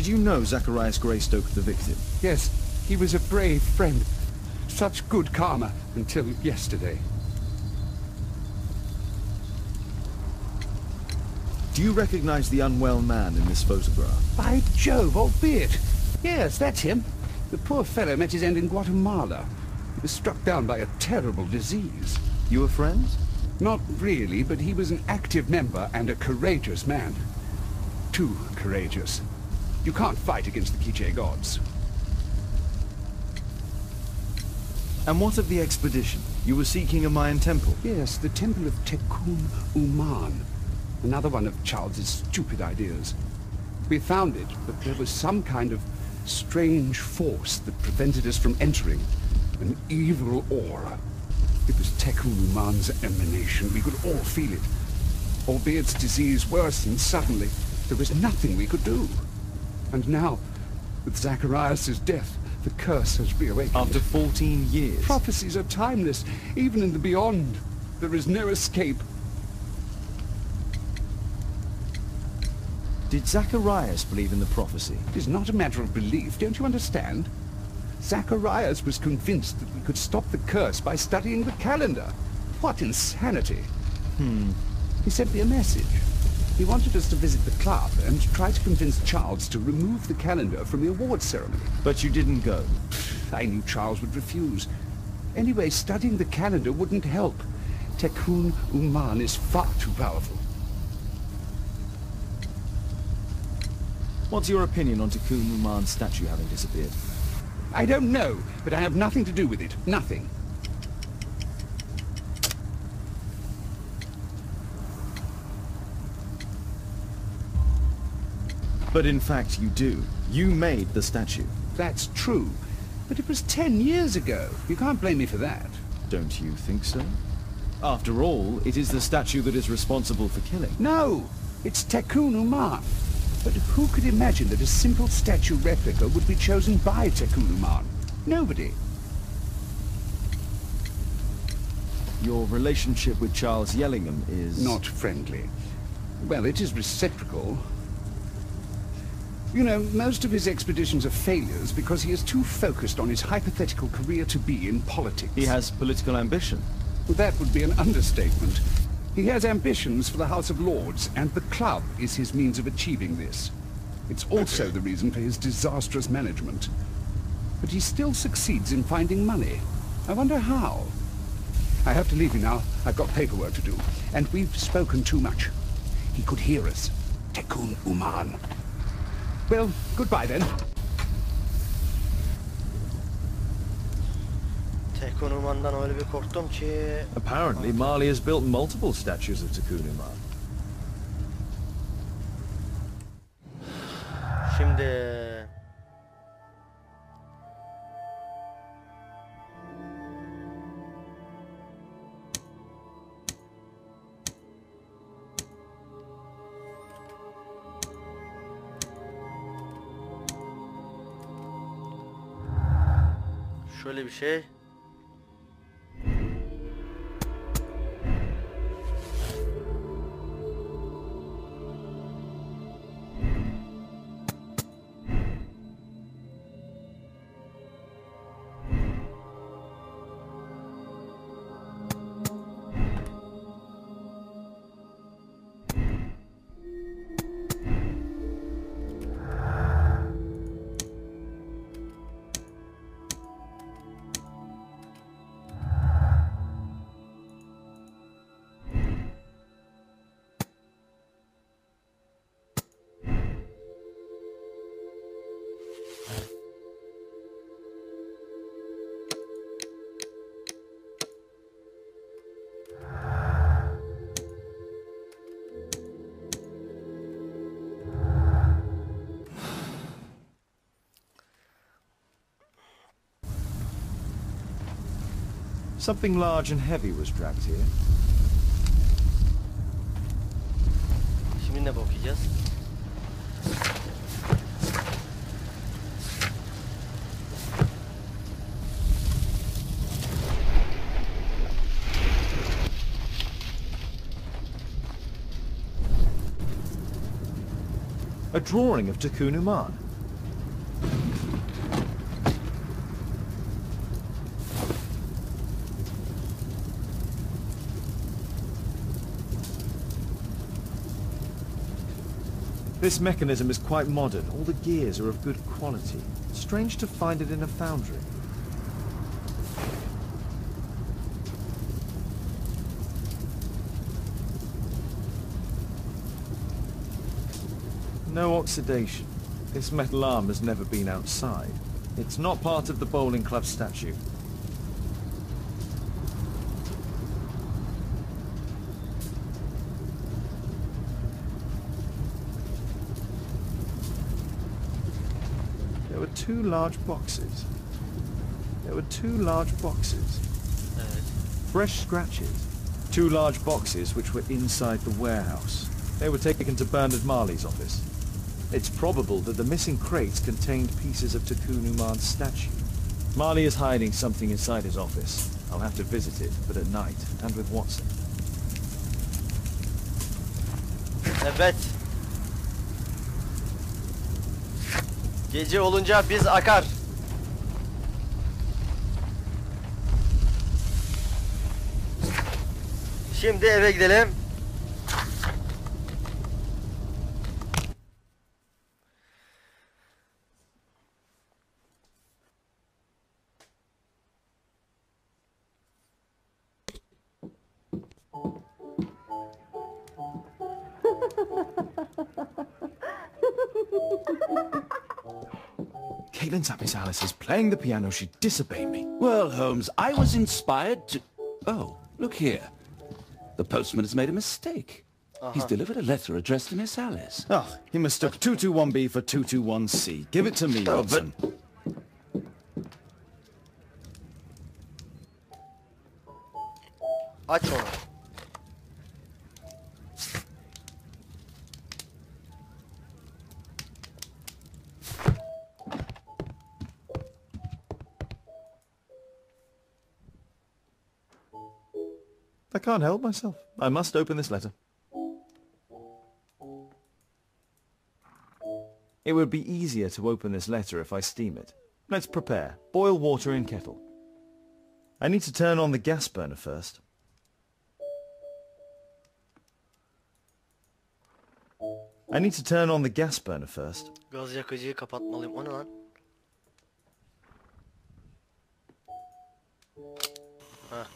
Did you know Zacharias Greystoke, the victim? Yes, he was a brave friend. Such good karma until yesterday. Do you recognize the unwell man in this photograph? By Jove, albeit. Yes, that's him. The poor fellow met his end in Guatemala. He was struck down by a terrible disease. You were friends? Not really, but he was an active member and a courageous man. Too courageous. You can't fight against the Quiche gods. And what of the expedition? You were seeking a Mayan temple? Yes, the temple of Tekun Uman. Another one of Charles's stupid ideas. We found it, but there was some kind of strange force that prevented us from entering. An evil aura. It was Tekun Uman's emanation. We could all feel it. Albeit its disease worsened suddenly, there was nothing we could do. And now, with Zacharias' death, the curse has reawakened. After 14 years? Prophecies are timeless, even in the beyond. There is no escape. Did Zacharias believe in the prophecy? It is not a matter of belief, don't you understand? Zacharias was convinced that we could stop the curse by studying the calendar. What insanity! He sent me a message. He wanted us to visit the club and try to convince Charles to remove the calendar from the awards ceremony. But you didn't go? I knew Charles would refuse. Anyway, studying the calendar wouldn't help. Tekun Uman is far too powerful. What's your opinion on Tekun Uman's statue having disappeared? I don't know, but I have nothing to do with it. Nothing. But in fact you do. You made the statue. That's true. But it was 10 years ago. You can't blame me for that. Don't you think so? After all, it is the statue that is responsible for killing. No! It's Tekun Uman. But who could imagine that a simple statue replica would be chosen by Tekun Uman? Nobody. Your relationship with Charles Yellingham is... Not friendly. Well, it is reciprocal. You know, most of his expeditions are failures because he is too focused on his hypothetical career to be in politics. He has political ambition. That would be an understatement. He has ambitions for the House of Lords, and the club is his means of achieving this. It's also the reason for his disastrous management. But he still succeeds in finding money. I wonder how. I have to leave you now. I've got paperwork to do. And we've spoken too much. He could hear us. Tekun Uman. Well, goodbye then. Tekun Uman'dan öyle bir korktum ki... Apparently, Mali has built multiple statues of Tekun Uman. Şimdi... Şöyle bir şey. Something large and heavy was dragged here. Şimdi ne bakacağız? A drawing of Tekun Uman. This mechanism is quite modern. All the gears are of good quality. Strange to find it in a foundry. No oxidation. This metal arm has never been outside. It's not part of the bowling club statue. There were two large boxes. Evet. Fresh scratches. Two large boxes which were inside the warehouse. They were taken to Bernard Marley's office. It's probable that the missing crates contained pieces of Takun Uman's statue. Marley is hiding something inside his office. I'll have to visit it, but at night, and with Watson. Evet. Gece olunca biz akar. Şimdi eve gidelim. Caitlin's at Miss Alice's playing the piano. She'd disobey me. Well, Holmes, I was inspired to... Oh, look here. The postman has made a mistake. He's delivered a letter addressed to Miss Alice. Oh, he mistook 221B for 221C. Give it to me, Oh, Watson. Aç onu. I can't help myself. I must open this letter. It would be easier to open this letter if I steam it. Let's prepare. Boil water in kettle. I need to turn on the gas burner first. Gaz yakıcıyı kapatmalıyım. O ne lan? Heh.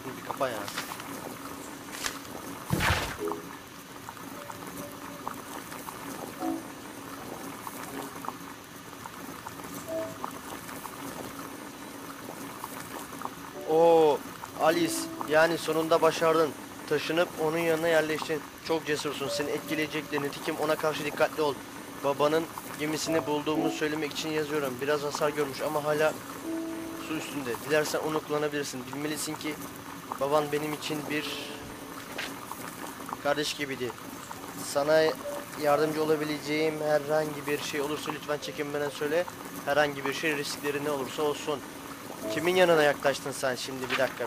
Bir kapa ya. Oo, Alice, yani sonunda başardın. Taşınıp onun yanına yerleştin. Çok cesursun. Seni etkileyecektir. Nitekim ona karşı dikkatli ol. Babanın gemisini bulduğumu söylemek için yazıyorum. Biraz hasar görmüş ama hala su üstünde. Dilersen onu kullanabilirsin. Bilmelisin ki baban benim için bir kardeş gibiydi. Sana yardımcı olabileceğim herhangi bir şey olursa lütfen çekinmeden söyle. Herhangi bir şey, riskleri ne olursa olsun. Kimin yanına yaklaştın sen şimdi? Bir dakika.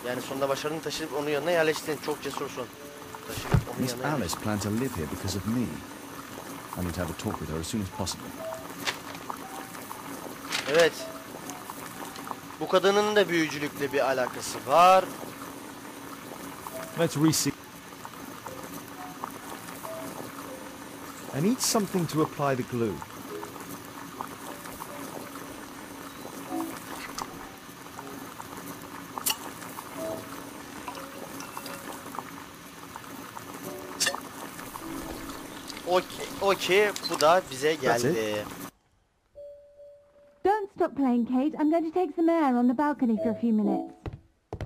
Yani sonunda başardın, taşınıp onun yanına yerleştin. Çok cesursun. Taşınıp onun Miss yanına Alice yerleştin. planned to live here because of me. I need to have a talk with her as soon as possible. Evet. Bu kadının da büyücülükle bir alakası var. Let's reseal. I need something to apply the glue. Okey, bu da bize geldi. Don't stop playing, Kate. I'm going to take some air on the balcony for a few minutes.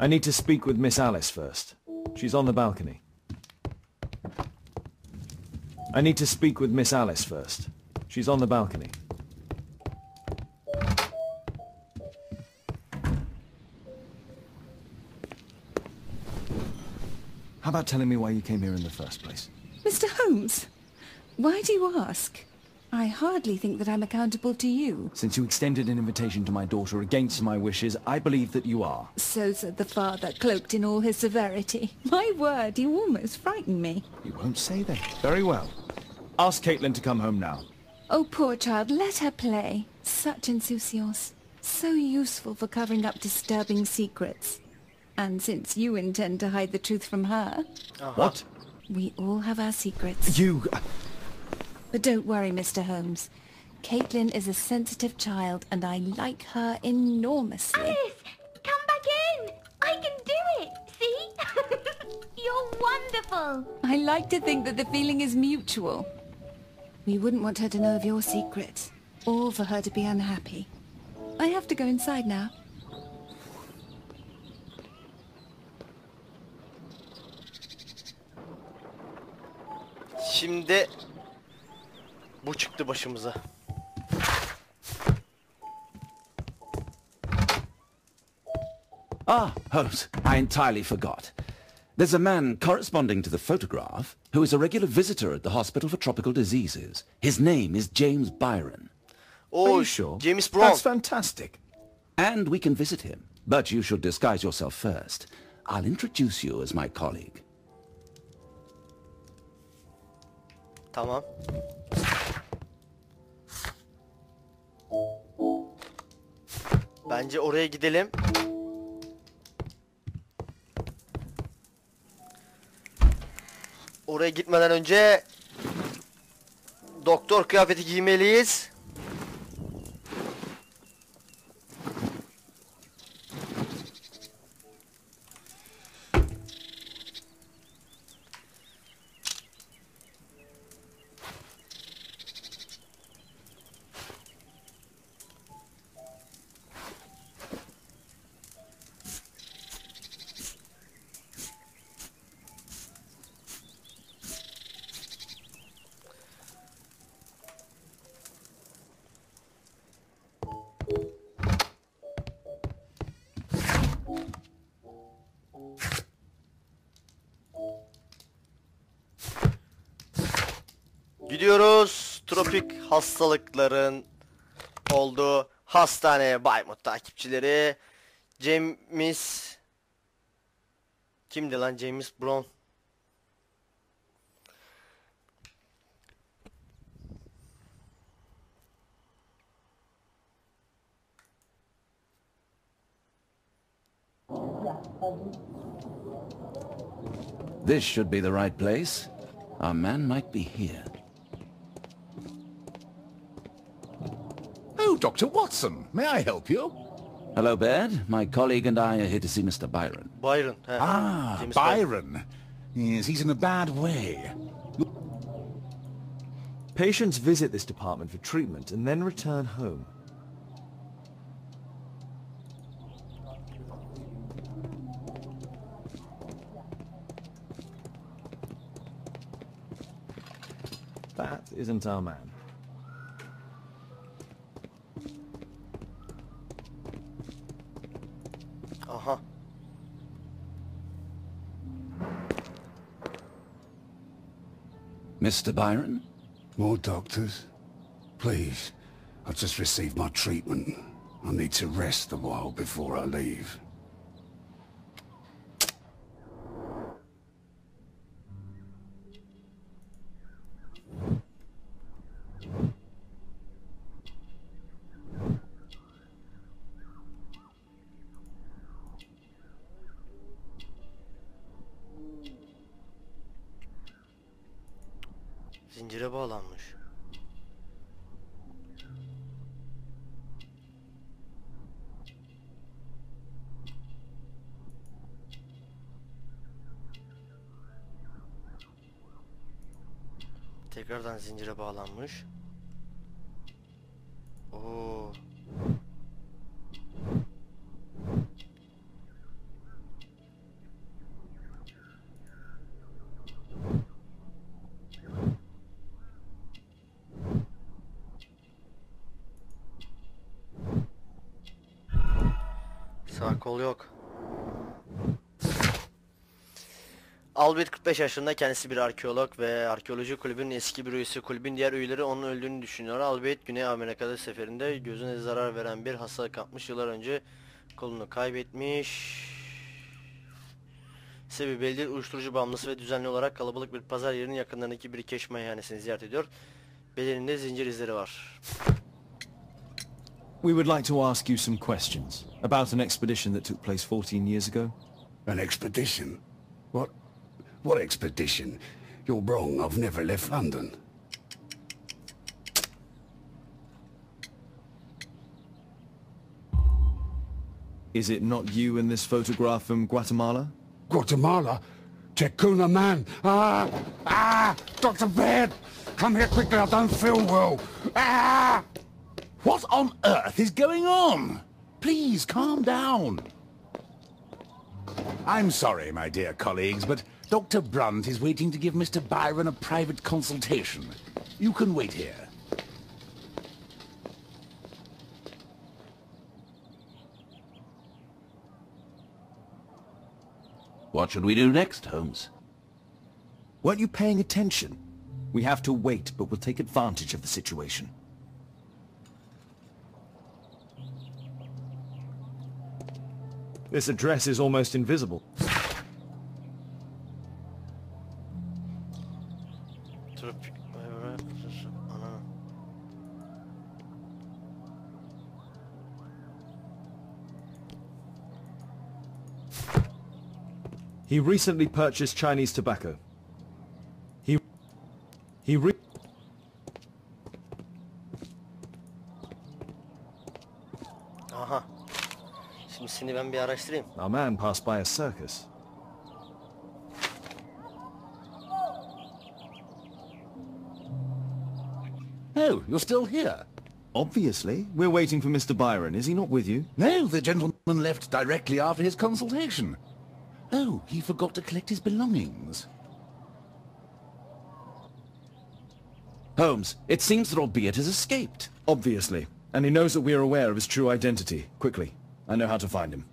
I need to speak with Miss Alice first. She's on the balcony. How about telling me why you came here in the first place? Mr. Holmes, why do you ask? I hardly think that I'm accountable to you. Since you extended an invitation to my daughter against my wishes, I believe that you are. So said the father, cloaked in all his severity. My word, you almost frightened me. You won't say that. Very well. Ask Caitlin to come home now. Oh, poor child, let her play. Such insouciance. So useful for covering up disturbing secrets. And since you intend to hide the truth from her... What? We all have our secrets. You... But don't worry, Mr. Holmes. Caitlin is a sensitive child, and I like her enormously. Alice, come back in. I can do it. See? You're wonderful. I like to think that the feeling is mutual. We wouldn't want her to know of your secret, or for her to be unhappy. I have to go inside now. Şimdi bu çıktı başımıza. Ah, Holmes, I entirely forgot. There's a man corresponding to the photograph who is a regular visitor at the Hospital for Tropical Diseases. His name is James Byron. Oh, Are you sure? James Brown. That's fantastic. And we can visit him. But you should disguise yourself first. I'll introduce you as my colleague. Tamam. Bence oraya gidelim. Oraya gitmeden önce doktor kıyafeti giymeliyiz. Gidiyoruz tropik hastalıkların olduğu hastaneye. Baymut takipçileri. James... Kimdi lan James Brown? This should be the right place. Our man might be here. Oh, Dr. Watson, may I help you? Hello, Baird. My colleague and I are here to see Mr. Byron. Byron. He. Ah, James Byron. Yes, he's in a bad way. Patients visit this department for treatment and then return home. That isn't our man. Aha. Mr. Byron? More doctors? Please, I've just received my treatment. I need to rest a while before I leave. Zincire bağlanmış. Tekrardan zincire bağlanmış. Oo. Sağ kol yok. Albert 45 yaşında, kendisi bir arkeolog ve arkeoloji kulübünün eski bir üyesi. Kulübün diğer üyeleri onun öldüğünü düşünüyor. Albert Güney Amerika'da seferinde gözüne zarar veren bir hastalık kapmış. Yıllar önce kolunu kaybetmiş. Sebebi belli değil. Uyuşturucu bağımlısı ve düzenli olarak kalabalık bir pazar yerinin yakınlarındaki bir keş meyhanesini ziyaret ediyor. Bedeninde zincir izleri var. We would like to ask you some questions about an expedition that took place 14 years ago. An expedition? What expedition? You're wrong, I've never left London. Is it not you in this photograph from Guatemala? Guatemala? Tecuna man! Dr. Baird! Come here quickly, I don't feel well! What on earth is going on? Please, calm down. I'm sorry, my dear colleagues, but Dr. Brunt is waiting to give Mr. Byron a private consultation. You can wait here. What should we do next, Holmes? Weren't you paying attention? We have to wait, but we'll take advantage of the situation. This address is almost invisible. He recently purchased Chinese tobacco. Aha. Şimdi seni ben bir araştırayım. Our man passed by a circus. Oh, you're still here? Obviously. We're waiting for Mr. Byron. Is he not with you? No, the gentleman left directly after his consultation. Oh, he forgot to collect his belongings. Holmes, it seems that Albeit has escaped. Obviously. And he knows that we are aware of his true identity. Quickly. I know how to find him.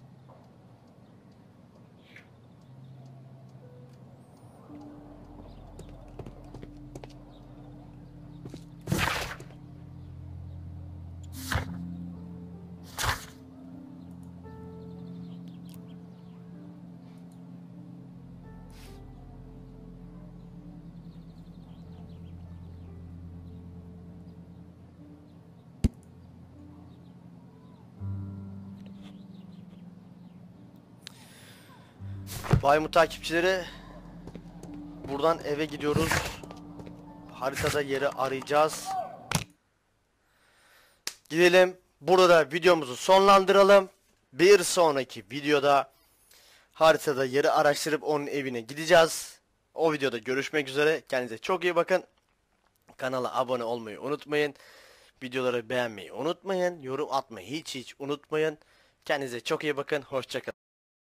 Baymut takipçileri, buradan eve gidiyoruz. Haritada yeri arayacağız. Gidelim. Burada da videomuzu sonlandıralım. Bir sonraki videoda haritada yeri araştırıp onun evine gideceğiz. O videoda görüşmek üzere. Kendinize çok iyi bakın. Kanala abone olmayı unutmayın. Videoları beğenmeyi unutmayın. Yorum atmayı hiç unutmayın. Kendinize çok iyi bakın. Hoşça kalın.